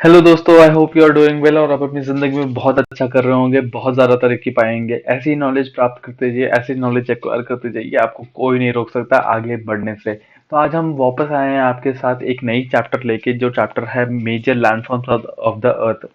Hello दोस्तों, I hope you are doing well और आप अपनी जिंदगी में बहुत अच्छा कर रहे होंगे, बहुत ज्यादा तरक्की पाएंगे। ऐसी नॉलेज प्राप्त करते जाइए, ऐसी नॉलेज एक्वायर करते जाइए, आपको कोई नहीं रोक सकता आगे बढ़ने से। तो आज हम वापस आए हैं आपके साथ एक नई चैप्टर लेके, जो चैप्टर है major landforms of the earth.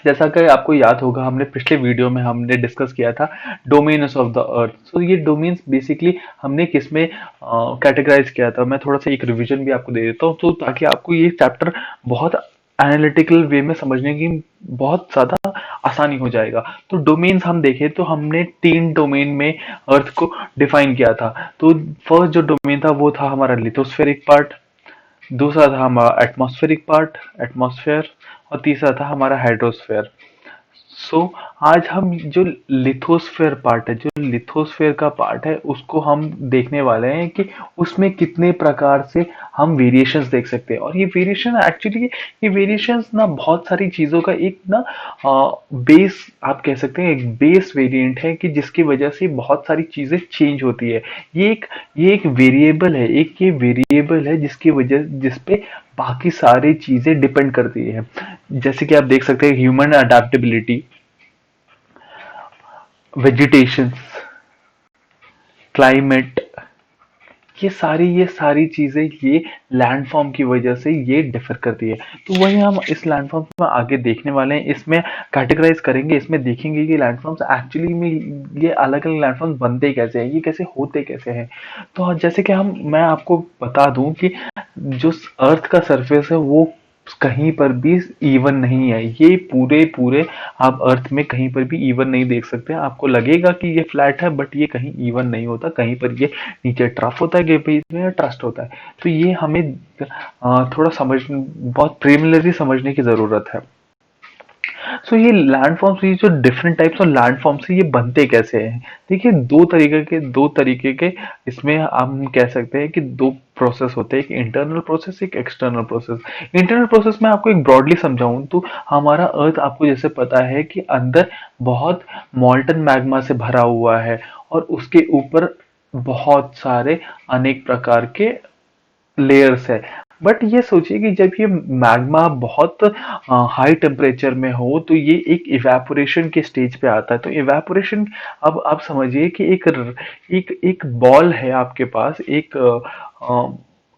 जैसा कि आपको याद होगा, हमने पिछले वीडियो में हमने डिस्कस किया था डोमेन्स ऑफ द अर्थ। सो ये डोमेन्स बेसिकली हमने किसमें कैटेगराइज किया था। मैं थोड़ा सा एक रिवीजन भी आपको दे देता हूँ, तो ताकि आपको ये चैप्टर बहुत एनालिटिकल वे में समझने की बहुत ज्यादा आसानी हो जाएगा। तो डोमेन्स हम देखें तो हमने 3 डोमेन में अर्थ को डिफाइन किया था। तो फर्स्ट जो डोमेन था वो था हमारा लिथोस्फेरिक पार्ट, दूसरा था हमारा एटमॉस्फेरिक पार्ट, एटमॉस्फेयर, और तीसरा था हमारा हाइड्रोस्फेयर। सो आज हम जो लिथोस्फेयर पार्ट है, जो लिथोस्फेयर का पार्ट है, उसको हम देखने वाले हैं कि उसमें कितने प्रकार से हम वेरिएशंस देख सकते हैं। और ये वेरिएशन एक्चुअली, ये वेरिएशंस ना बहुत सारी चीजों का एक ना बेस आप कह सकते हैं, एक बेस वेरिएंट है कि जिसकी वजह से बहुत सारी चीजें चेंज होती है। ये एक वेरिएबल है, एक ये वेरिएबल है जिसकी वजह जिसपे बाकी सारी चीजें डिपेंड करती है। जैसे कि आप देख सकते हैं ह्यूमन अडेप्टेबिलिटी, वेजिटेशन, क्लाइमेट, ये सारी चीजें ये लैंडफॉर्म की वजह से ये डिफर करती है। तो वही हम इस लैंडफॉर्म में आगे देखने वाले हैं, इसमें कैटेगराइज करेंगे, इसमें देखेंगे कि लैंडफॉर्म्स एक्चुअली में ये अलग अलग लैंडफॉर्म्स बनते कैसे हैं, ये कैसे होते कैसे हैं। तो जैसे कि हम मैं आपको बता दूं कि जो अर्थ का सरफेस है वो कहीं पर भी इवन नहीं है। ये पूरे पूरे आप अर्थ में कहीं पर भी इवन नहीं देख सकते। आपको लगेगा कि ये फ्लैट है, बट ये कहीं इवन नहीं होता। कहीं पर ये नीचे ट्रफ होता है, कहीं पर इसमें ट्रस्ट होता है। तो ये हमें थोड़ा समझ बहुत प्रिलिमिनरी समझने की जरूरत है। सो ये लैंडफॉर्म्स, ये जो डिफरेंट टाइप्स ऑफ लैंडफॉर्म्स है, ये बनते कैसे हैं। देखिए, दो तरीके के इसमें हम कह सकते हैं कि दो प्रोसेस होते हैं, एक इंटरनल प्रोसेस, एक एक्सटर्नल प्रोसेस। इंटरनल प्रोसेस में आपको एक ब्रॉडली समझाऊं तो हमारा अर्थ आपको जैसे पता है कि अंदर बहुत मॉल्टन मैग्मा से भरा हुआ है, और उसके ऊपर बहुत सारे अनेक प्रकार के लेयर्स है। बट ये सोचिए कि जब ये मैग्मा बहुत हाई टेम्परेचर में हो तो ये एक इवेपोरेशन के स्टेज पे आता है। तो इवेपोरेशन, अब आप समझिए कि एक बॉल है आपके पास, एक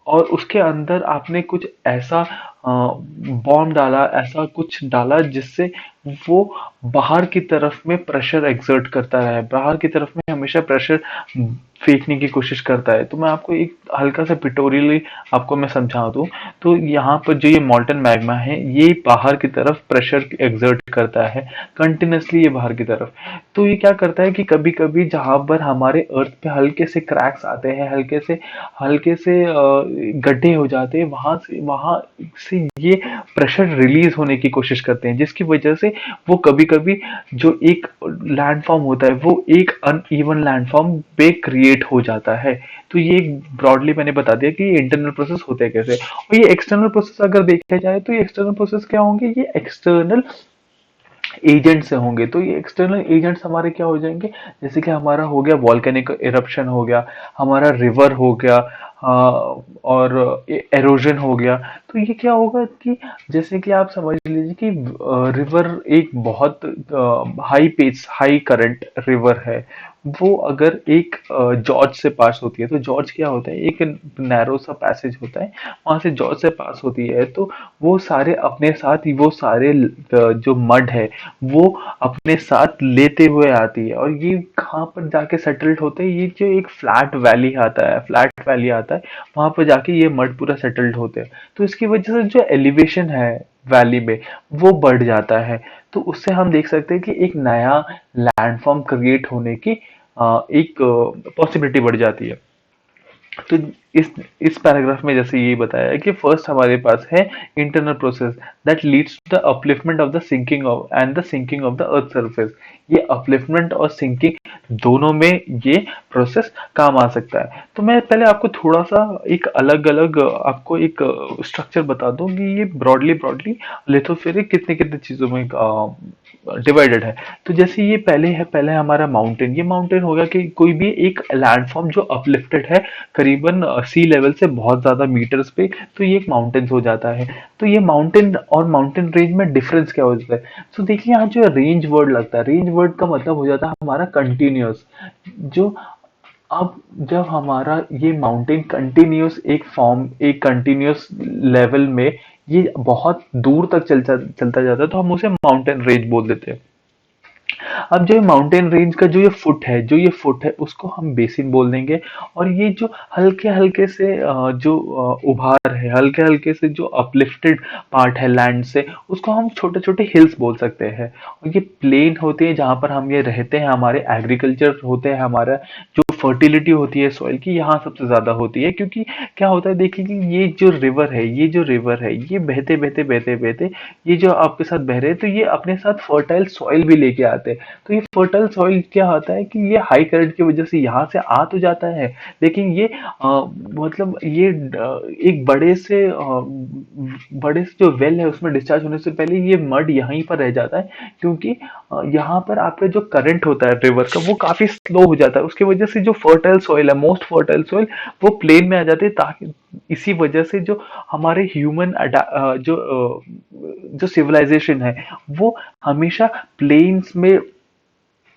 और उसके अंदर आपने कुछ ऐसा बॉम्ब डाला, ऐसा कुछ डाला जिससे वो बाहर की तरफ में प्रेशर एक्सर्ट करता है, बाहर की तरफ में हमेशा प्रेशर फेंकने की कोशिश करता है। तो मैं आपको एक हल्का सा पिक्टोरियली आपको मैं समझा दूं, तो यहाँ पर जो ये मॉल्टन मैग्मा है, ये बाहर की तरफ प्रेशर एक्सर्ट करता है कंटिन्यूसली, ये बाहर की तरफ। तो ये क्या करता है कि कभी कभी जहां पर हमारे अर्थ पे हल्के से क्रैक्स आते हैं, हल्के से गड्ढे हो जाते हैं, वहां से ये प्रेशर रिलीज होने की कोशिश करते हैं, जिसकी वजह से वो कभी कभी जो एक लैंडफॉर्म होता है वो एक अनइवन लैंडफॉर्म पे क्रिएट हो जाता है। तो ये ब्रॉडली मैंने बता दिया कि ये इंटरनल प्रोसेस होते हैं कैसे। और ये एक्सटर्नल प्रोसेस अगर देखा जाए तो ये एक्सटर्नल प्रोसेस क्या होंगे, ये एक्सटर्नल एजेंट से होंगे। तो ये एक्सटर्नल एजेंट्स हमारे क्या हो जाएंगे, जैसे कि हमारा हो गया वॉल्केनिक इरप्शन हो गया, हमारा रिवर हो गया, और एरोजन हो गया। तो ये क्या होगा कि जैसे कि आप समझ लीजिए कि रिवर एक बहुत high pace high current river है। वो अगर एक जॉर्ज से पास होती है, तो जॉर्ज क्या होता है, एक नैरो सा पैसेज होता है, वहां से जॉर्ज से पास होती है। तो वो सारे अपने साथ ही वो सारे जो मड है वो अपने साथ लेते हुए आती है, और ये कहाँ पर जाके सेटल्ड होते हैं, ये जो एक फ्लैट वैली आता है, वहां पर जाके ये मड पूरा सेटल्ड होते हैं। तो इसकी वजह से जो एलिवेशन है वैली में वो बढ़ जाता है। तो उससे हम देख सकते हैं कि एक नया लैंडफॉर्म क्रिएट होने की एक पॉसिबिलिटी बढ़ जाती है। तो इस इस पैराग्राफ में जैसे ये बताया है कि फर्स्ट हमारे पास है internal process that leads to the upliftment of the sinking of and the sinking of the earth surface. ये अपलिफ्टमेंट और सिंकिंग दोनों में ये प्रोसेस काम आ सकता है। तो मैं पहले आपको थोड़ा सा एक अलग अलग आपको एक स्ट्रक्चर बता दूं कि ये ब्रॉडली ब्रॉडली लिथोस्फेरिक कितने कितने चीजों में डिवाइडेड है। तो जैसे ये पहले हमारा माउंटेन, ये माउंटेन होगा कि कोई भी एक लैंडफॉर्म जो अपलिफ्टेड है करीबन सी लेवल से बहुत ज्यादा मीटर्स पे, तो ये एक माउंटेन्स हो जाता है। तो ये माउंटेन और माउंटेन रेंज में डिफरेंस क्या होता है? तो देखिए यहाँ जो रेंज वर्ड लगता है, रेंज वर्ड का मतलब हो जाता है हमारा कंटिन्यूअस। जो अब जब हमारा ये माउंटेन कंटिन्यूअस एक फॉर्म, एक कंटिन्यूअस लेवल में ये बहुत दूर तक चलता जाता है, तो हम उसे माउंटेन रेंज बोल देते हैं। अब जो ये माउंटेन रेंज का जो ये फुट है उसको हम बेसिन बोल देंगे। और ये जो हल्के हल्के से जो उभार है, हल्के हल्के से जो अपलिफ्टेड पार्ट है लैंड से, उसको हम छोटे छोटे हिल्स बोल सकते हैं। और ये प्लेन होते हैं जहाँ पर हम ये रहते हैं, हमारे एग्रीकल्चर होते हैं, हमारा जो फर्टिलिटी होती है सॉइल की, यहाँ सबसे ज्यादा होती है। क्योंकि क्या होता है देखिए कि ये बहते बहते बहते बहते, ये जो आपके साथ बह रहे हैं, तो ये अपने साथ फर्टाइल सॉइल भी लेके आते हैं। तो ये फर्टाइल सॉइल क्या होता है कि ये हाई करंट की वजह से यहाँ से आ तो जाता है, लेकिन ये मतलब ये एक बड़े से जो वेल है उसमें डिस्चार्ज होने से पहले ये मड यहीं पर रह जाता है। क्योंकि यहाँ पर आपका जो करंट होता है रिवर का वो काफी स्लो हो जाता है, उसकी वजह से जो फर्टाइल सॉइल है, मोस्ट फर्टाइल सॉइल, वो प्लेन में आ जाते हैं। ताकि इसी वजह से जो हमारे जो सिविलाइजेशन है वो हमेशा प्लेन्स में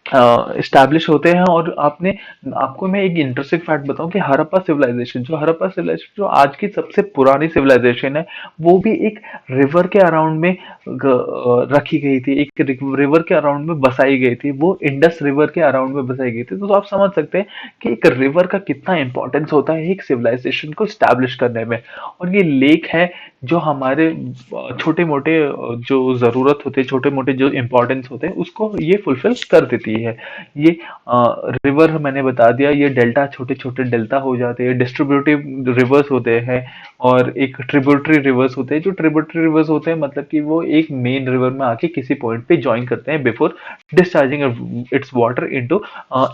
इस्टेब्लिश होते हैं। और आपको मैं एक इंटरेस्टिंग फैक्ट बताऊं कि हड़प्पा सिविलाइजेशन जो आज की सबसे पुरानी सिविलाइजेशन है, वो भी एक रिवर के अराउंड में रखी गई थी, एक रिवर के अराउंड में बसाई गई थी, वो इंडस रिवर के अराउंड में बसाई गई थी। तो आप समझ सकते हैं कि एक रिवर का कितना इंपॉर्टेंस होता है एक सिविलाइजेशन को स्टैब्लिश करने में। और ये लेक है जो हमारे छोटे मोटे जो जरूरत होते हैं, छोटे मोटे जो इंपॉर्टेंस होते हैं, उसको ये फुलफिल कर देती है। ये रिवर मैंने बता दिया, ये डेल्टा, छोटे छोटे डेल्टा हो जाते हैं, डिस्ट्रीब्यूटिव रिवर्स होते हैं, और एक ट्रिब्यूटरी रिवर्स होते हैं। जो ट्रिब्यूटरी रिवर्स होते हैं मतलब कि वो एक मेन रिवर में आके किसी पॉइंट पे ज्वाइन करते हैं before discharging its water into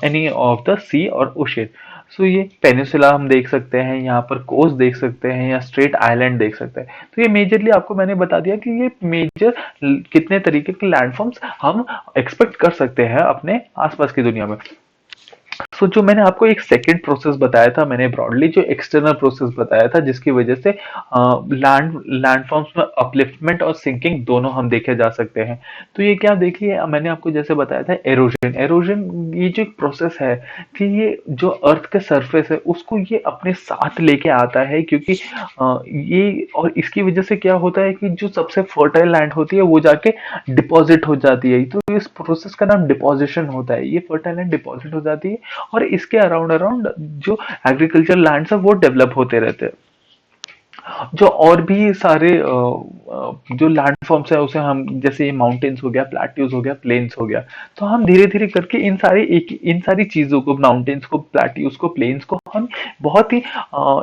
any of the sea और ओशन। सो ये पेनिसुला हम देख सकते हैं, यहाँ पर कोस्ट देख सकते हैं, या स्ट्रेट आइलैंड देख सकते हैं। तो ये मेजरली आपको मैंने बता दिया कि ये मेजर कितने तरीके के लैंडफॉर्म्स हम एक्सपेक्ट कर सकते हैं अपने आसपास की दुनिया में। सो जो मैंने आपको एक सेकंड प्रोसेस बताया था, मैंने ब्रॉडली जो एक्सटर्नल प्रोसेस बताया था जिसकी वजह से लैंडफॉर्म्स में अपलिफ्टमेंट और सिंकिंग दोनों हम देखे जा सकते हैं। तो ये क्या देखिए, मैंने आपको जैसे बताया था एरोजन, ये जो एक प्रोसेस है कि ये जो अर्थ के सरफेस है उसको ये अपने साथ लेके आता है। क्योंकि ये, और इसकी वजह से क्या होता है कि जो सबसे फर्टाइल लैंड होती है वो जाके डिपॉजिट हो जाती है। तो इस प्रोसेस का नाम डिपॉजिशन होता है। ये फर्टाइल लैंड डिपॉजिट हो जाती है, और इसके अराउंड अराउंड जो एग्रीकल्चर लैंड्स है वो डेवलप होते रहते हैं। जो और भी सारे जो लैंडफॉर्म्स है उसे हम, जैसे माउंटेन्स हो गया, प्लेट्यूज हो गया, प्लेन्स हो गया, तो हम धीरे धीरे करके इन सारी चीजों को, माउंटेन्स को, प्लेट्यूज को, प्लेन्स को हम बहुत ही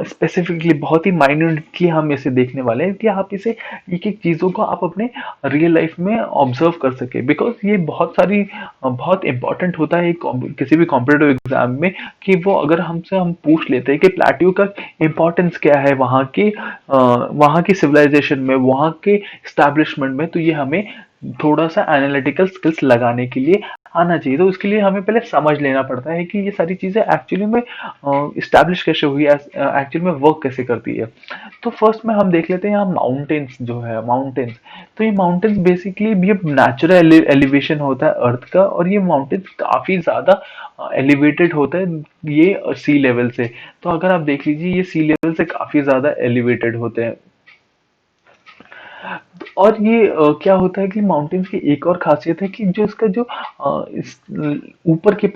स्पेसिफिकली, बहुत ही माइन्यूटली हम इसे देखने वाले हैं कि आप इसे एक एक चीजों को आप अपने रियल लाइफ में ऑब्जर्व कर सके। बिकॉज ये बहुत इंपॉर्टेंट होता है किसी भी कॉम्पिटेटिव एग्जाम में, कि वो अगर हम पूछ लेते हैं कि प्लेट्यू का इंपॉर्टेंस क्या है वहाँ की सिविलाइजेशन में, वहाँ के स्टैब्लिशमेंट में, तो ये हमें थोड़ा सा एनालिटिकल स्किल्स लगाने के लिए आना चाहिए। तो उसके लिए हमें पहले समझ लेना पड़ता है कि ये सारी चीजें एक्चुअली में इस्टेब्लिश कैसे हुई है, एक्चुअली में वर्क कैसे करती है। तो फर्स्ट में हम देख लेते हैं यहाँ माउंटेन्स जो है, माउंटेन्स। तो ये माउंटेन्स बेसिकली ये नेचुरल एलिवेशन होता है अर्थ का, और ये माउंटेन्स काफी ज्यादा एलिवेटेड होता है ये सी लेवल से। तो अगर आप देख लीजिए ये सी लेवल से काफी ज्यादा एलिवेटेड होते हैं। और ये क्या होता है कि माउंटेन्स की एक और खासियत है कि जो इसका जो ऊपर का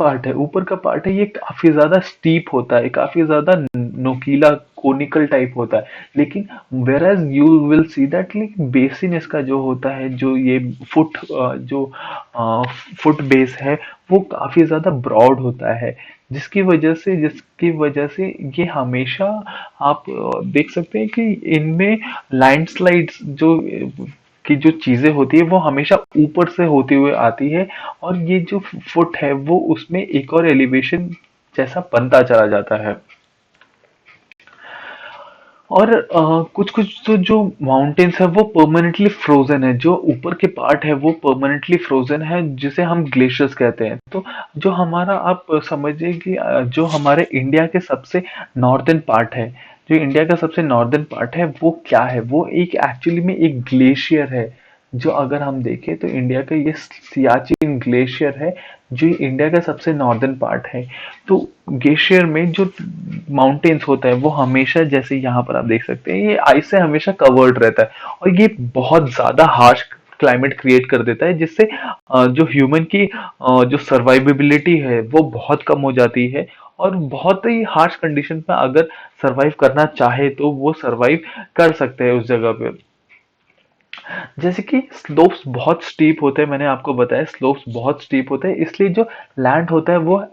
पार्ट है, ये काफी ज्यादा स्टीप होता है, काफी ज्यादा नोकीला, कोनिकल टाइप होता है। लेकिन whereas you will see that basin इसका जो होता है, जो ये फुट बेस है, वो काफी ज्यादा ब्रॉड होता है। जिसकी वजह से ये हमेशा, आप देख सकते हैं कि इनमें लैंडस्लाइड्स की जो चीजें होती है वो हमेशा ऊपर से होती हुए आती है। और ये जो फुट है वो उसमें एक और एलिवेशन जैसा बनता चला जाता है। और कुछ कुछ तो जो माउंटेन्स है वो परमानेंटली फ्रोजन है, जो ऊपर के पार्ट है वो परमानेंटली फ्रोजन है, जिसे हम ग्लेशियर्स कहते हैं। तो जो हमारा, आप समझिए कि जो हमारे इंडिया के सबसे नॉर्दर्न पार्ट है, जो इंडिया का सबसे नॉर्दर्न पार्ट है वो क्या है, वो एक एक्चुअली में एक ग्लेशियर है। जो अगर हम देखें तो इंडिया का ये सियाचिन ग्लेशियर है, जो इंडिया का सबसे नॉर्दर्न पार्ट है। तो ग्लेशियर में जो माउंटेन्स होता है वो हमेशा, जैसे यहाँ पर आप देख सकते हैं, ये आइस से हमेशा कवर्ड रहता है, और ये बहुत ज्यादा हार्श क्लाइमेट क्रिएट कर देता है, जिससे जो ह्यूमन की जो सर्वाइवेबिलिटी है वो बहुत कम हो जाती है। और बहुत ही हार्श कंडीशन में अगर सरवाइव करना चाहे तो वो सरवाइव कर सकते हैं उस जगह पे। जैसे कि स्लोप्स बहुत स्टीप होते हैं, मैंने आपको बताया स्लोप्स बहुत स्टीप होते हैं, इसलिए जो लैंड होता है वो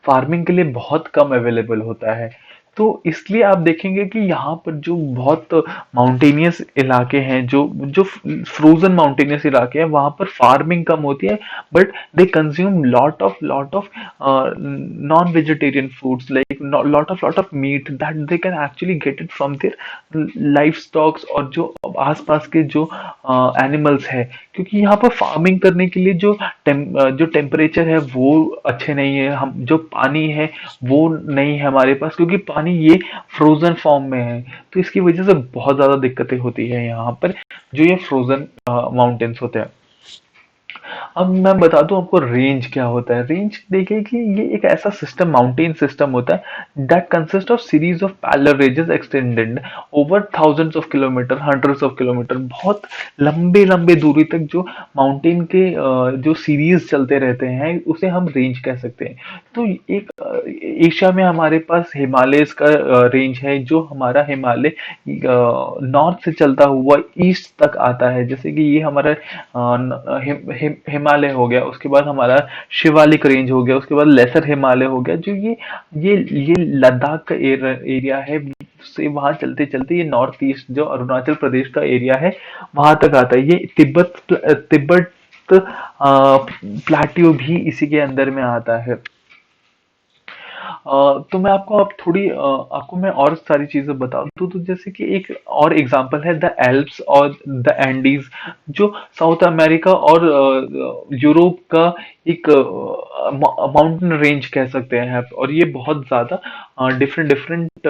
फार्मिंग के लिए बहुत कम अवेलेबल होता है। तो इसलिए आप देखेंगे कि यहाँ पर जो बहुत माउंटेनियस इलाके हैं, जो जो फ्रोजन माउंटेनियस इलाके हैं, वहां पर फार्मिंग कम होती है, but they consume lot of non vegetarian foods, like lot of meat that they can actually get it from their life stocks, और जो आसपास के जो एनिमल्स है। क्योंकि यहाँ पर फार्मिंग करने के लिए जो टेम्परेचर है वो अच्छे नहीं है, हम जो पानी है वो नहीं है हमारे पास, क्योंकि पानी ये फ्रोजन फॉर्म में है। तो इसकी वजह से बहुत ज्यादा दिक्कतें होती है यहाँ पर, जो ये फ्रोजन माउंटेन्स होते हैं। अब मैं बता दूं आपको रेंज क्या होता है। रेंज देखिए कि ये एक ऐसा सिस्टम, माउंटेन सिस्टम होता है that consist of series of parallel ranges extended over thousands of kilometre, hundreds of kilometre, बहुत लंबे लंबे दूरी तक जो माउंटेन के जो सीरीज चलते रहते हैं उसे हम रेंज कह सकते हैं। तो एक एशिया में हमारे पास हिमालयस का रेंज है, जो हमारा हिमालय नॉर्थ से चलता हुआ ईस्ट तक आता है। जैसे कि ये हमारा हिमालय हो गया, उसके बाद हमारा शिवालिक रेंज हो गया, उसके बाद लेसर हिमालय हो गया, जो ये लद्दाख का एरिया है, से वहां चलते चलते ये नॉर्थ ईस्ट जो अरुणाचल प्रदेश का एरिया है वहां तक आता है। ये तिब्बत प्लाट्यू भी इसी के अंदर में आता है। तो मैं आपको अब थोड़ी आपको मैं और सारी चीजें बता दूं, तो जैसे कि एक और एग्जांपल है द एल्प्स और द एंडीज, जो साउथ अमेरिका और यूरोप का एक माउंटेन रेंज कह सकते हैं आप, और ये बहुत ज्यादा डिफरेंट डिफरेंट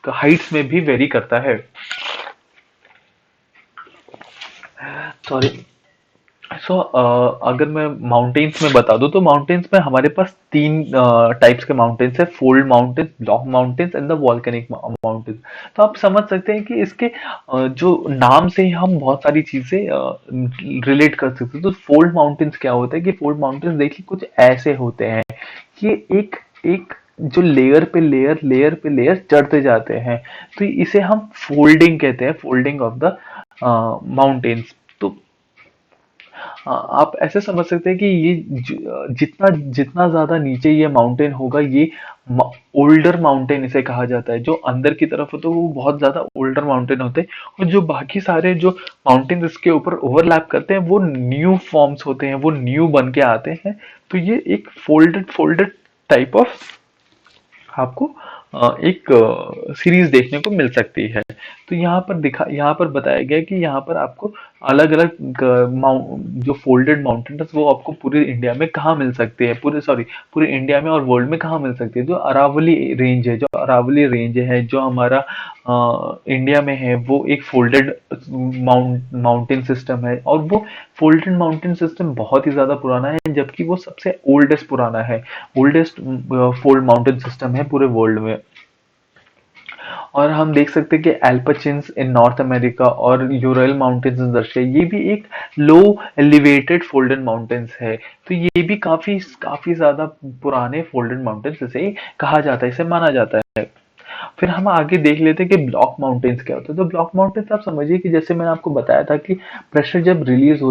हाइट्स में भी वेरी करता है। सॉरी। सो अगर मैं माउंटेन्स में बता दूं, तो माउंटेन्स में हमारे पास तीन टाइप्स के माउंटेन्स है: fold mountains, block mountains and the volcanic mountains. तो आप समझ सकते हैं कि इसके जो नाम से ही हम बहुत सारी चीजें रिलेट कर सकते हैं। तो फोल्ड माउंटेन्स क्या होता है कि फोल्ड माउंटेन्स देखिए कुछ ऐसे होते हैं कि एक एक जो लेयर पे लेयर चढ़ते जाते हैं। तो इसे हम फोल्डिंग कहते हैं, फोल्डिंग ऑफ द माउंटेन्स। तो आप ऐसे समझ सकते हैं कि ये जितना जितना ज्यादा नीचे ये माउंटेन होगा, ये ओल्डर माउंटेन इसे कहा जाता है। जो अंदर की तरफ होते हैं वो बहुत ज्यादा ओल्डर माउंटेन होते हैं, और जो बाकी सारे जो माउंटेन इसके ऊपर ओवरलैप करते हैं वो न्यू फॉर्म्स होते हैं, वो न्यू बन के आते हैं। तो ये एक फोल्डेड फोल्डेड टाइप ऑफ आपको एक सीरीज देखने को मिल सकती है। तो यहाँ पर बताया गया है कि यहाँ पर आपको अलग अलग जो फोल्डेड माउंटेन्स वो आपको पूरे इंडिया में कहाँ मिल सकते हैं, पूरे इंडिया में और वर्ल्ड में कहाँ मिल सकती है। जो अरावली रेंज है, जो हमारा इंडिया में है, वो एक फोल्डेड माउंटेन सिस्टम है, और वो फोल्डेड माउंटेन सिस्टम बहुत ही ज्यादा पुराना है, जबकि वो सबसे ओल्डेस्ट फोल्ड माउंटेन सिस्टम है पूरे वर्ल्ड में। और हम देख सकते हैं कि एल्पचिंस इन नॉर्थ अमेरिका और यूरल माउंटेन्स इन रशिया, ये भी एक लो एलिवेटेड फोल्डेड माउंटेन्स है। तो ये भी काफी काफी ज्यादा पुराने फोल्डेड माउंटेन्स इसे कहा जाता है, इसे माना जाता है। फिर हम आगे देख लेते हैं कि ब्लॉक माउंटेन्स क्या होता है। तो ब्लॉक माउंटेन्स आप समझिए कि जैसे मैंने आपको बताया था कि प्रेशर जब रिलीज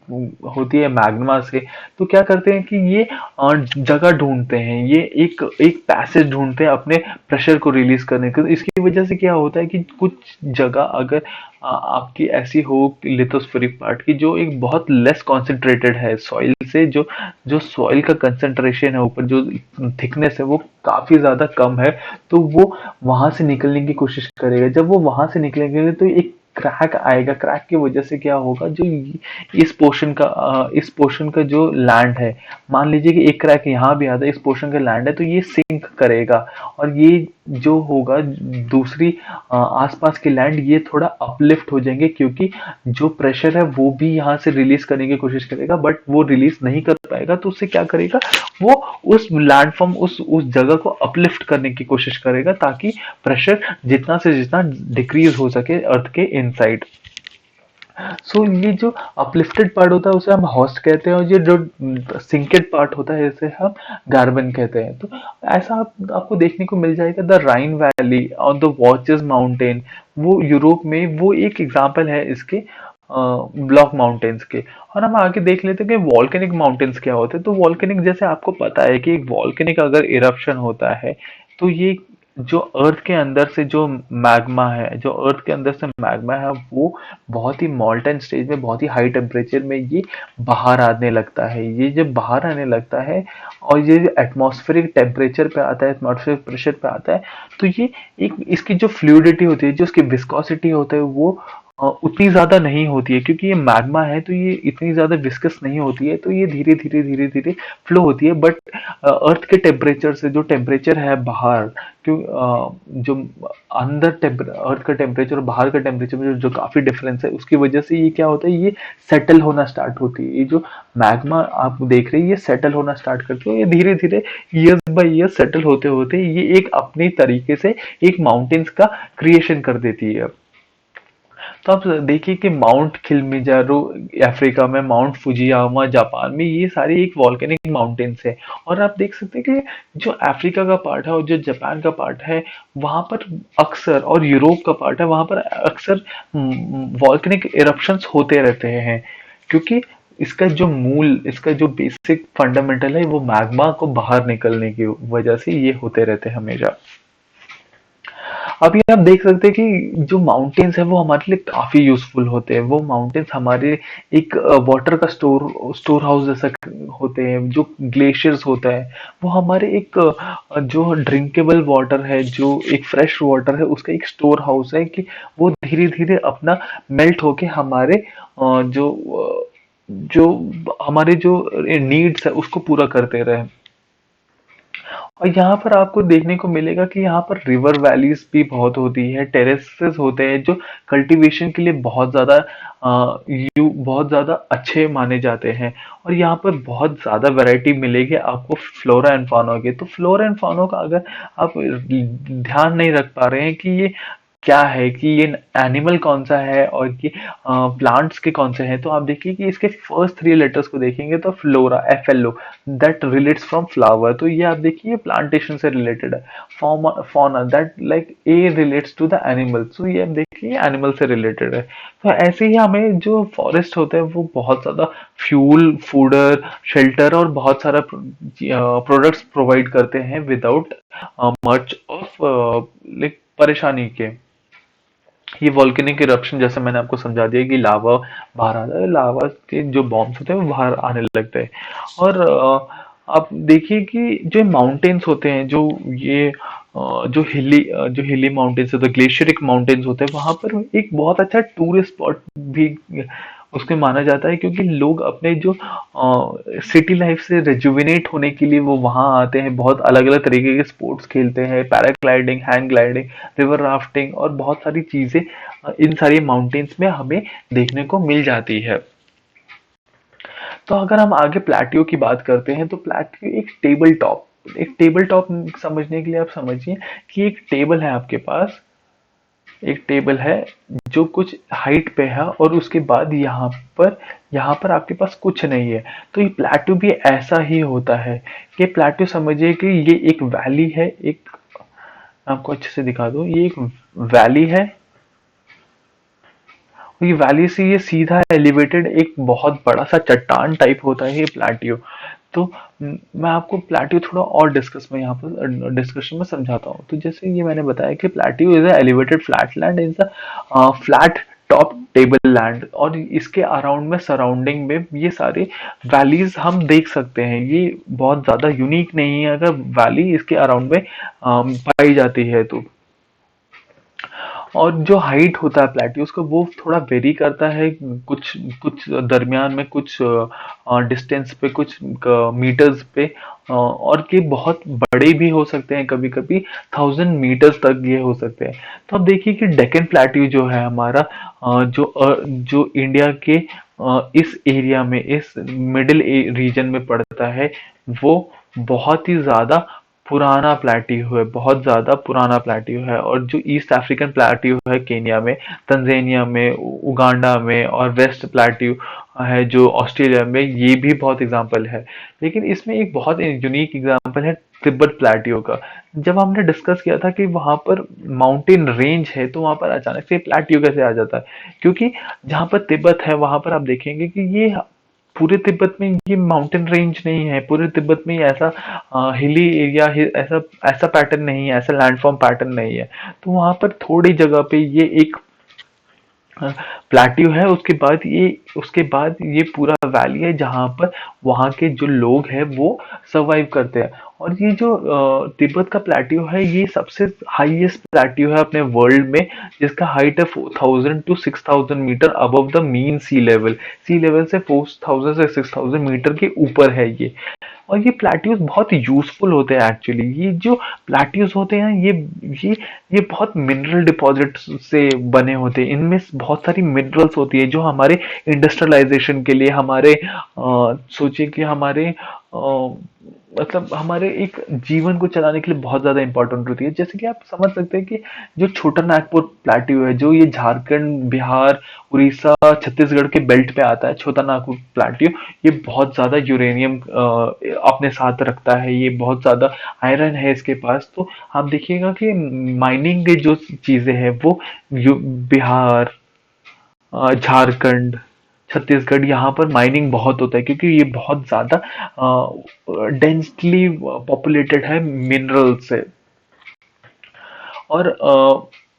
होती है मैग्मा से। तो क्या करते हैं कि ये जगह ढूंढते हैं, ये एक एक पैसेज ढूंढते हैं अपने प्रेशर को रिलीज करने के। तो इसकी वजह से क्या होता है कि कुछ जगह अगर आपकी ऐसी हो लिथोस्फेरिक पार्ट की जो एक बहुत लेस कॉन्सेंट्रेटेड है सॉइल से, जो जो सॉइल का कंसंट्रेशन है ऊपर, जो थिकनेस है वो काफी ज्यादा कम है, तो वो वहां से निकलने की कोशिश करेगा। जब वो वहां से निकलेंगे तो एक क्रैक आएगा, क्रैक की वजह से क्या होगा, जो इस पोर्शन का जो लैंड है, मान लीजिए कि एक क्रैक यहाँ भी आता है, इस पोर्शन का लैंड है, तो ये सिंक करेगा। और ये जो होगा दूसरी आसपास के लैंड, ये थोड़ा अपलिफ्ट हो जाएंगे, क्योंकि जो प्रेशर है वो भी यहाँ से रिलीज करने की कोशिश करेगा, बट वो रिलीज नहीं कर पाएगा। तो उससे क्या करेगा, वो उस लैंडफॉर्म, उस जगह को अपलिफ्ट करने की कोशिश करेगा, ताकि प्रेशर जितना से जितना डिक्रीज हो सके अर्थ के इनसाइड। सो ये जो अपलिफ्टेड पार्ट होता है उसे हम होस्ट कहते हैं, और ये जो सिंकेड पार्ट होता है इसे हम गार्बन कहते हैं। तो ऐसा आपको देखने को मिल जाएगा। द राइन वैली और द वॉचेस माउंटेन, वो यूरोप में वो एक एग्जांपल है इसके, ब्लॉक माउंटेन्स के। और हम आगे देख लेते हैं कि वॉल्केनिक माउंटेन्स क्या होते हैं। तो वॉल्केनिक, जैसे आपको पता है कि एक वॉल्केनिक अगर इरप्शन होता है, तो ये जो अर्थ के अंदर से जो मैग्मा है, जो अर्थ के अंदर से मैग्मा है, वो बहुत ही मॉल्टन स्टेज में, बहुत ही हाई टेम्परेचर में ये बाहर आने लगता है। ये जब बाहर आने लगता है और ये एटमॉस्फेरिक टेम्परेचर पे आता है, एटमॉस्फेरिक प्रेशर पे आता है, तो ये एक इसकी जो फ्लूइडिटी होती है, जो उसकी विस्कोसिटी होता है, वो उतनी ज्यादा नहीं होती है, क्योंकि ये मैग्मा है तो ये इतनी ज्यादा विस्कस नहीं होती है, तो ये धीरे धीरे धीरे धीरे फ्लो होती है। बट अर्थ के टेम्परेचर से जो टेम्परेचर है बाहर, क्यों जो अंदर अर्थ का टेम्परेचर और बाहर का टेम्परेचर में जो काफी डिफरेंस है, उसकी वजह से ये क्या होता है, ये सेटल होना स्टार्ट होती है। ये जो मैग्मा आप देख रहे हैं, ये सेटल होना स्टार्ट करती है, ये धीरे धीरे ईयर्स बाय ईयर सेटल होते होते ये एक अपनी तरीके से एक माउंटेन्स का क्रिएशन कर देती है। तो आप देखिए कि माउंट किलिमंजारो अफ्रीका में, माउंट फुजियामा जापान में, ये सारे एक वॉल्केनिक माउंटेन्स है। और आप देख सकते हैं कि जो अफ्रीका का पार्ट है और जो जापान का पार्ट है, वहां पर अक्सर, और यूरोप का पार्ट है, वहां पर अक्सर वॉल्केनिक इरप्शंस होते रहते हैं, क्योंकि इसका जो बेसिक फंडामेंटल है, वो मैग्मा को बाहर निकलने की वजह से ये होते रहते हैं हमेशा। अभी आप देख सकते हैं कि जो माउंटेन्स है वो हमारे लिए काफी यूजफुल होते हैं। वो माउंटेन्स हमारे एक वाटर का स्टोर हाउस जैसा होते हैं। जो ग्लेशियर्स होता है वो हमारे एक जो ड्रिंकेबल वाटर है, जो एक फ्रेश वाटर है, उसका एक स्टोर हाउस है, कि वो धीरे धीरे अपना मेल्ट होके हमारे जो हमारे जो नीड्स है उसको पूरा करते रहे। और यहाँ पर आपको देखने को मिलेगा कि यहाँ पर रिवर वैलीज भी बहुत होती है, टेरेसेस होते हैं जो कल्टीवेशन के लिए बहुत ज्यादा अच्छे माने जाते हैं। और यहाँ पर बहुत ज्यादा वैरायटी मिलेगी आपको फ्लोरा एंड फौना के। तो फ्लोरा एंड फौना का अगर आप ध्यान नहीं रख पा रहे हैं कि ये क्या है, कि ये एनिमल कौन सा है और कि प्लांट्स के कौन से हैं, तो आप देखिए कि इसके फर्स्ट थ्री लेटर्स को देखेंगे तो flora, FLO, that relates from flower, तो ये आप देखिए प्लांटेशन से रिलेटेड है। Fauna, that like a relates to the animal, तो ये आप देखिए एनिमल से रिलेटेड है। तो ऐसे ही हमें जो फॉरेस्ट होता है वो बहुत ज्यादा फ्यूल, फूडर, शेल्टर और बहुत सारा प्रोडक्ट्स प्रोवाइड करते हैं विदाउट मच ऑफ लाइक परेशानी के। ये वॉल्केनिक इरप्शन, जैसे मैंने आपको समझा दिया कि लावा बाहर आता है, लावा के जो बॉम्ब्स होते हैं वो बाहर आने लगते हैं। और आप देखिए कि जो माउंटेन्स होते हैं, जो हिली माउंटेन्स होते हैं, ग्लेशियरिक माउंटेन्स होते हैं, वहां पर एक बहुत अच्छा टूरिस्ट स्पॉट भी उसके माना जाता है, क्योंकि लोग अपने जो सिटी लाइफ से रेजुविनेट होने के लिए वो वहां आते हैं, बहुत अलग अलग तरीके के स्पोर्ट्स खेलते हैं, paragliding, hang gliding, river rafting और बहुत सारी चीजें इन सारी माउंटेन्स में हमें देखने को मिल जाती है। तो अगर हम आगे प्लेट्यू की बात करते हैं, तो प्लेट्यू एक टेबल टॉप समझने के लिए आप समझिए कि एक टेबल है आपके पास, एक टेबल है जो कुछ हाइट पे है, और उसके बाद यहाँ पर आपके पास कुछ नहीं है। तो ये प्लेट्यू भी ऐसा ही होता है। ये प्लेट्यू समझिए कि ये एक वैली है, एक, आपको अच्छे से दिखा दूं, ये एक वैली है, ये वैली से ये सीधा एलिवेटेड एक बहुत बड़ा सा चट्टान टाइप होता है ये प्लाटियो। तो मैं आपको प्लाटियो थोड़ा और डिस्कस में यहाँ पर डिस्कशन में समझाता हूँ। तो जैसे ये मैंने बताया कि plateau is elevated flat land, is a flat top table land, और इसके अराउंड में सराउंडिंग में ये सारे वैलीज हम देख सकते हैं। ये बहुत ज्यादा यूनिक नहीं है अगर वैली इसके अराउंड में पाई जाती है तो। और जो हाइट होता है प्लेट्यूस का वो थोड़ा वेरी करता है, कुछ कुछ दरमियान में, कुछ डिस्टेंस पे, कुछ मीटर्स पे, और ये बहुत बड़े भी हो सकते हैं, कभी कभी 1000 मीटर्स तक ये हो सकते हैं। तो अब देखिए कि डेक्कन प्लेट्यू जो है हमारा, जो इंडिया के इस एरिया में, इस मिडिल रीजन में पड़ता है, वो बहुत ही ज्यादा पुराना प्लेट्यू है, बहुत ज्यादा पुराना प्लेट्यू है। और जो ईस्ट अफ्रीकन प्लेट्यू है केनिया में, तंजानिया में, उगांडा में, और वेस्ट प्लेट्यू है जो ऑस्ट्रेलिया में, ये भी बहुत एग्जांपल है। लेकिन इसमें एक बहुत यूनिक एग्जांपल है तिब्बत प्लेट्यू का। जब हमने डिस्कस किया था कि वहां पर माउंटेन रेंज है, तो वहां पर अचानक से प्लेट्यू कैसे आ जाता है, क्योंकि जहां पर तिब्बत है वहां पर आप देखेंगे कि ये पूरे तिब्बत में ये माउंटेन रेंज नहीं है, पूरे तिब्बत में ये ऐसा हिली एरिया, ऐसा ऐसा पैटर्न नहीं है, ऐसा लैंडफॉर्म पैटर्न नहीं है। तो वहां पर थोड़ी जगह पे ये एक प्लाट्यू है, उसके बाद ये पूरा वैली है जहां पर वहां के जो लोग हैं वो सरवाइव करते हैं। और ये जो तिब्बत का प्लाट्यू है, ये सबसे हाईएस्ट प्लाट्यू है अपने वर्ल्ड में, जिसका हाइट है 4000 to 6000 metre above the mean sea level से 4000 से 6000 मीटर के ऊपर है ये। और ये प्लेट्यूज बहुत यूजफुल होते हैं एक्चुअली। ये जो प्लेट्यूज होते हैं, ये ये बहुत मिनरल डिपॉजिट से बने होते हैं। इनमें बहुत सारी मिनरल्स होती है जो हमारे इंडस्ट्रियलाइजेशन के लिए, हमारे सोचिए कि हमारे मतलब हमारे एक जीवन को चलाने के लिए बहुत ज्यादा इंपॉर्टेंट होती है। जैसे कि आप समझ सकते हैं कि जो छोटा नागपुर प्लेट्यू है, जो ये झारखंड, बिहार, उड़ीसा, छत्तीसगढ़ के बेल्ट पे आता है, छोटा नागपुर प्लेट्यू, ये बहुत ज्यादा यूरेनियम अपने साथ रखता है, ये बहुत ज्यादा आयरन है इसके पास। तो आप देखिएगा कि माइनिंग के जो चीजें हैं वो बिहार, झारखंड, छत्तीसगढ़, यहाँ पर माइनिंग बहुत होता है, क्योंकि ये बहुत ज्यादा डेंसली पॉपुलेटेड है मिनरल से। और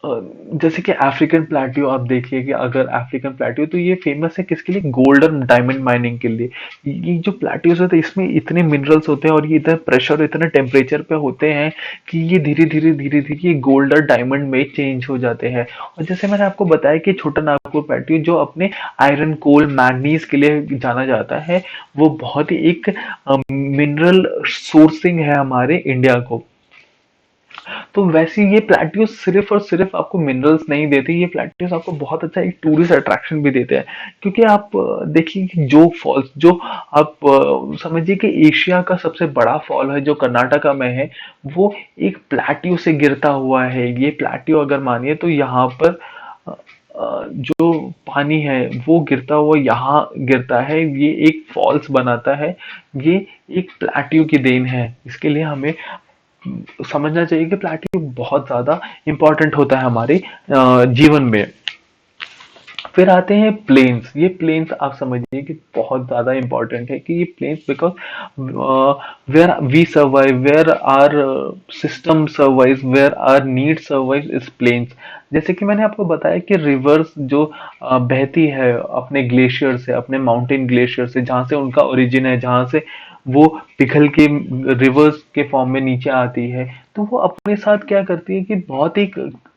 जैसे कि अफ्रीकन प्लेट्यू आप देखिए कि अगर अफ्रीकन प्लेट्यू, तो ये फेमस है किसके लिए? गोल्ड और डायमंड माइनिंग के लिए। ये जो प्लेट्यूज होते हैं इसमें इतने मिनरल्स होते हैं और ये इतना प्रेशर, इतने टेम्परेचर पे होते हैं कि ये धीरे धीरे गोल्ड और डायमंड में चेंज हो जाते हैं। और जैसे मैंने आपको बताया कि छोटा नागपुर प्लेट्यू जो अपने आयरन, कोल, मैग्नीज के लिए जाना जाता है, वो बहुत ही एक मिनरल सोर्सिंग है हमारे इंडिया को। तो वैसे ये प्लेट्यूस सिर्फ और सिर्फ आपको मिनरल्स नहीं देते, ये प्लेट्यूस आपको बहुत अच्छा एक टूरिस्ट अट्रैक्शन भी देते हैं। क्योंकि आप देखिए कि जोग फॉल्स, जो आप समझिए कि एशिया का सबसे बड़ा फॉल है जो कर्नाटका में है, वो एक प्लेट्यू से गिरता हुआ है। ये प्लेट्यू अगर मानिए तो यहाँ पर जो पानी है वो गिरता हुआ यहाँ गिरता है, ये एक फॉल्स बनाता है। ये एक प्लेट्यू की देन है। इसके लिए हमें समझना चाहिए कि प्लेटिनम बहुत ज्यादा इंपॉर्टेंट होता है हमारे जीवन में। फिर आते हैं प्लेन्स। ये प्लेन्स आप समझिए कि बहुत ज्यादा इंपॉर्टेंट है कि ये plains, because where we survive, where our system survive, where our need survive is plains. जैसे कि मैंने आपको बताया कि रिवर्स जो बहती है अपने ग्लेशियर से, अपने माउंटेन ग्लेशियर से, जहाँ से उनका ओरिजिन है, जहाँ से वो पिघल के रिवर्स के फॉर्म में नीचे आती है, तो वो अपने साथ क्या करती है कि बहुत ही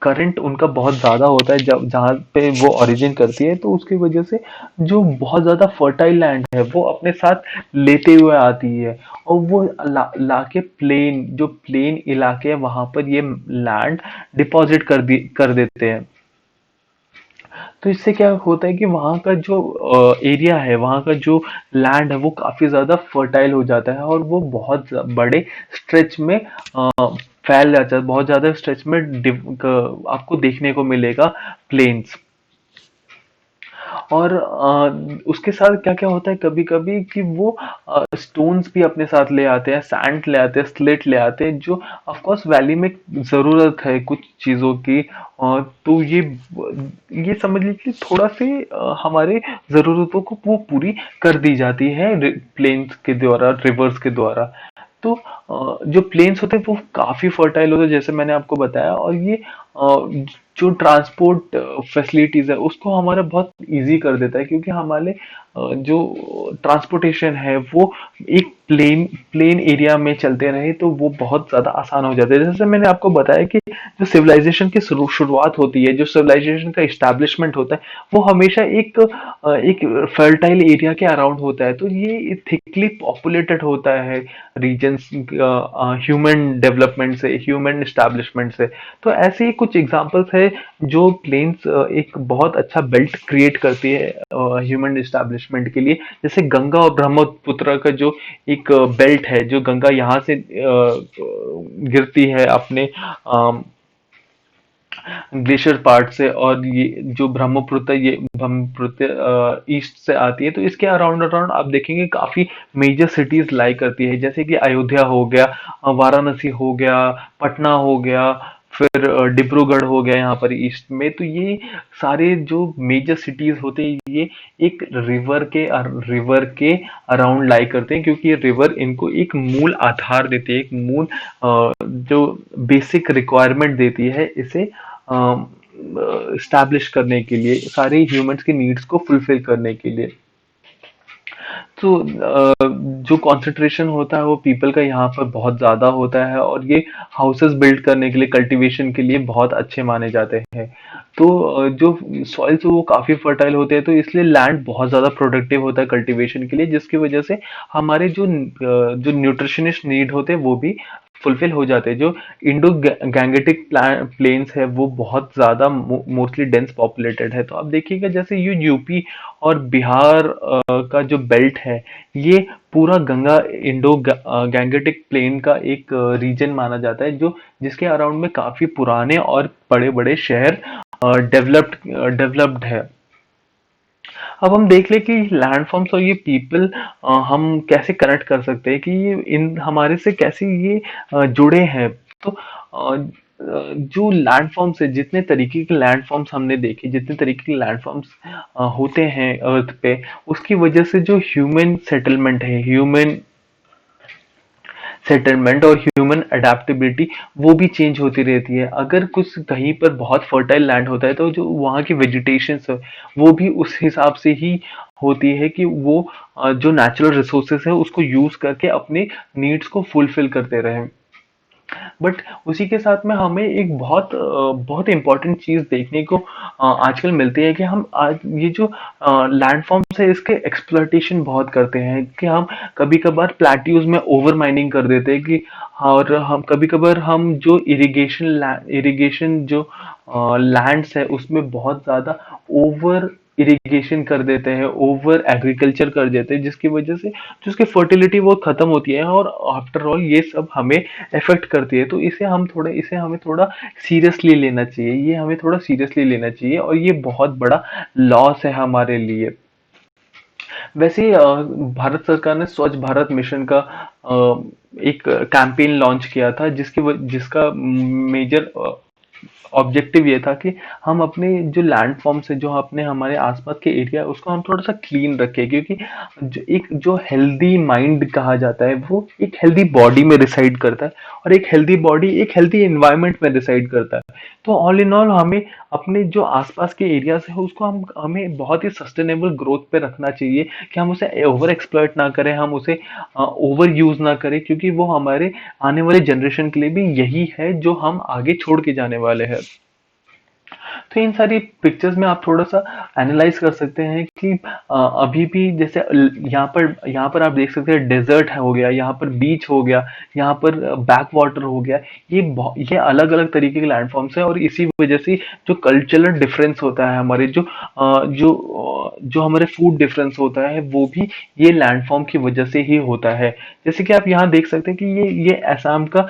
करंट उनका बहुत ज्यादा होता है जब जहाँ पे वो ओरिजिन करती है, तो उसकी वजह से जो बहुत ज्यादा फर्टाइल लैंड है वो अपने साथ लेते हुए आती है। और वो लाके प्लेन, जो प्लेन इलाके हैं वहां पर ये लैंड डिपॉजिट कर देते हैं। तो इससे क्या होता है कि वहाँ का जो एरिया है, वहाँ का जो लैंड है वो काफी ज्यादा फर्टाइल हो जाता है, और वो बहुत बड़े स्ट्रेच में फैल जाता है, बहुत ज्यादा स्ट्रेच में आपको देखने को मिलेगा प्लेन्स। और उसके साथ क्या-क्या होता है कभी-कभी कि वो स्टोन्स भी अपने साथ ले आते हैं, सैंड ले आते हैं, स्लेट ले आते हैं, जो ऑफ कोर्स वैली में ज़रूरत है कुछ चीज़ों की। तो ये समझ लीजिए थोड़ा से हमारे ज़रूरतों को वो पूरी कर दी जाती है प्लेन्स के द्वारा, रिवर्स के द्वारा। तो जो प्लेन्स होते हैं वो काफी फर्टाइल होते हैं जैसे मैंने आपको बताया, और ये जो ट्रांसपोर्ट फैसिलिटीज है उसको हमारा बहुत इजी कर देता है, क्योंकि हमारे जो ट्रांसपोर्टेशन है वो एक प्लेन प्लेन एरिया में चलते रहे तो वो बहुत ज्यादा आसान हो जाता है। जैसे मैंने आपको बताया कि जो सिविलाइजेशन की शुरुआत होती है, जो सिविलाइजेशन का इस्टेब्लिशमेंट होता है, वो हमेशा एक फर्टाइल एरिया के अराउंड होता है। तो ये थिकली पॉपुलेटेड होता है रीजन्स ह्यूमन डेवलपमेंट से, ह्यूमन एस्टैब्लिशमेंट से। तो ऐसे ही कुछ एग्जांपल्स है जो प्लेन्स एक बहुत अच्छा बेल्ट क्रिएट करती है ह्यूमन एस्टैब्लिशमेंट के लिए। जैसे गंगा और ब्रह्मपुत्र का जो एक बेल्ट है, जो गंगा यहाँ से गिरती है अपने ग्लेशियर पार्ट से, और ये जो ब्रह्मपुत्र, ये ब्रह्मपुत्र ईस्ट से आती है, तो इसके अराउंड अराउंड आप देखेंगे काफी मेजर सिटीज लाई करती है, जैसे कि अयोध्या हो गया, वाराणसी हो गया, पटना हो गया, फिर डिब्रूगढ़ हो गया यहाँ पर ईस्ट में। तो ये सारे जो मेजर सिटीज होते हैं ये एक रिवर के अराउंड लाई करते हैं, क्योंकि ये रिवर इनको एक मूल आधार देती है, एक मूल जो बेसिक रिक्वायरमेंट देती है इसे स्टैब्लिश करने के लिए, सारे ह्यूमंस की नीड्स को फुलफिल करने के लिए। तो जो कंसंट्रेशन होता है वो पीपल का यहाँ पर बहुत ज्यादा होता है, और ये हाउसेस बिल्ड करने के लिए, कल्टीवेशन के लिए बहुत अच्छे माने जाते हैं। तो जो सॉइल्स वो काफी फर्टाइल होते हैं, तो इसलिए लैंड बहुत ज्यादा प्रोडक्टिव होता है कल्टीवेशन के लिए, जिसकी वजह से हमारे जो न्यूट्रिशनिस्ट नीड होते हैं वो भी फुलफिल हो जाते हैं। जो इंडो गैंगेटिक प्लेन्स है वो बहुत ज्यादा मोस्टली डेंस पॉपुलेटेड है। तो आप देखिएगा जैसे ये यूपी और बिहार का जो बेल्ट है, ये पूरा गंगा इंडो गैंगेटिक प्लेन का एक रीजन माना जाता है, जो जिसके अराउंड में काफी पुराने और बड़े बड़े शहर डेवलप्ड है। अब हम देख ले कि लैंडफॉर्म्स और ये पीपल हम कैसे कनेक्ट कर सकते हैं, कि ये इन हमारे से कैसे ये जुड़े हैं। तो जो लैंडफॉर्म्स है, जितने तरीके के लैंडफॉर्म्स हमने देखे, जितने तरीके के लैंडफॉर्म्स होते हैं अर्थ पे, उसकी वजह से जो ह्यूमन सेटलमेंट है, ह्यूमन सेटलमेंट और ह्यूमन अडेप्टेबिलिटी वो भी चेंज होती रहती है। अगर कुछ कहीं पर बहुत फर्टाइल लैंड होता है तो जो वहाँ की वेजिटेशन है वो भी उस हिसाब से ही होती है कि वो जो नेचुरल रिसोर्सेस है उसको यूज करके अपने नीड्स को फुलफिल करते रहे। बट उसी के साथ में हमें एक बहुत इंपॉर्टेंट चीज देखने को आजकल मिलती है, कि हम आज ये जो लैंडफॉर्म्स है इसके एक्सप्लॉइटेशन बहुत करते हैं, कि हम कभी कभार प्लेट्यूज में ओवर माइनिंग कर देते हैं, कि और हम कभी कभार हम जो इरिगेशन जो लैंड्स है उसमें बहुत ज्यादा ओवर इरिगेशन कर देते हैं, ओवर एग्रीकल्चर कर देते हैं, जिसकी वजह से जो उसकी फर्टिलिटी वो खत्म होती है, और आफ्टर ऑल ये सब हमें इफेक्ट करती है। तो इसे हमें थोड़ा सीरियसली लेना चाहिए, ये हमें थोड़ा सीरियसली लेना चाहिए, और ये बहुत बड़ा लॉस है हमारे लिए। वैसे ही भारत सरकार ने स्वच्छ भारत मिशन का एक कैंपेन लॉन्च किया था, जिसका मेजर ऑब्जेक्टिव ये था कि हम अपने जो लैंडफॉर्म्स है, जो अपने हमारे आसपास के एरिया है, उसको हम थोड़ा सा क्लीन रखें, क्योंकि जो हेल्दी माइंड कहा जाता है वो एक हेल्दी बॉडी में रिसाइड करता है, और एक हेल्दी बॉडी एक हेल्दी एनवायरनमेंट में रिसाइड करता है। तो ऑल इन ऑल हमें अपने जो आसपास के एरियाज है उसको हमें बहुत ही सस्टेनेबल ग्रोथ पे रखना चाहिए, कि हम उसे ओवर एक्सप्लॉइट ना करें, हम उसे ओवर यूज ना करें, क्योंकि वो हमारे आने वाले जनरेशन के लिए भी यही है जो हम आगे छोड़ के जाने वाले हैं। तो इन सारी पिक्चर्स में आप थोड़ा सा एनालाइज कर सकते हैं कि अभी भी जैसे यहाँ पर आप देख सकते हैं डेजर्ट हो गया, यहाँ पर बीच हो गया, यहाँ पर बैक वाटर हो गया। ये अलग अलग तरीके के लैंडफॉर्म्स हैं, और इसी वजह से जो कल्चरल डिफरेंस होता है हमारे जो हमारे फूड डिफरेंस होता है वो भी ये लैंडफॉर्म की वजह से ही होता है। जैसे कि आप यहाँ देख सकते हैं कि ये असम का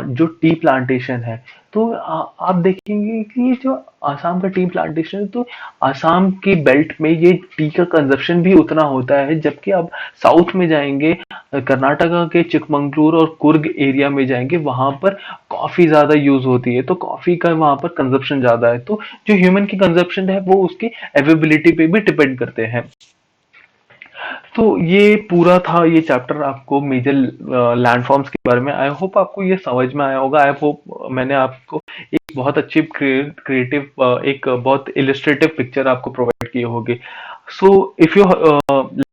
जो टी प्लांटेशन है, तो आप देखेंगे कि ये जो आसाम का टी प्लांटेशन है, तो आसाम की बेल्ट में ये टी का कंजप्शन भी उतना होता है, जबकि आप साउथ में जाएंगे, कर्नाटका के चिकमंगलुरु और कुर्ग एरिया में जाएंगे, वहां पर कॉफी ज्यादा यूज होती है, तो कॉफी का वहां पर कंजप्शन ज्यादा है। तो जो ह्यूमन की कंजप्शन है वो उसकी अवेबिलिटी पे भी डिपेंड करते हैं। तो ये पूरा था ये चैप्टर आपको मेजर लैंडफॉर्म्स के बारे में। आई होप आपको ये समझ में आया होगा। आई होप मैंने आपको एक बहुत अच्छी क्रिएटिव एक बहुत इलिस्ट्रेटिव पिक्चर आपको प्रोवाइड किए होगी। So if you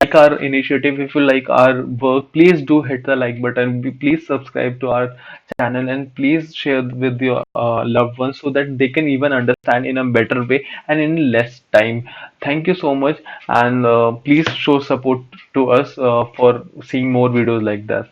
like our initiative, if you like our work, please do hit the like button, please subscribe to our channel, and please share with your loved ones so that they can even understand in a better way and in less time. Thank you so much, and please show support to us for seeing more videos like that.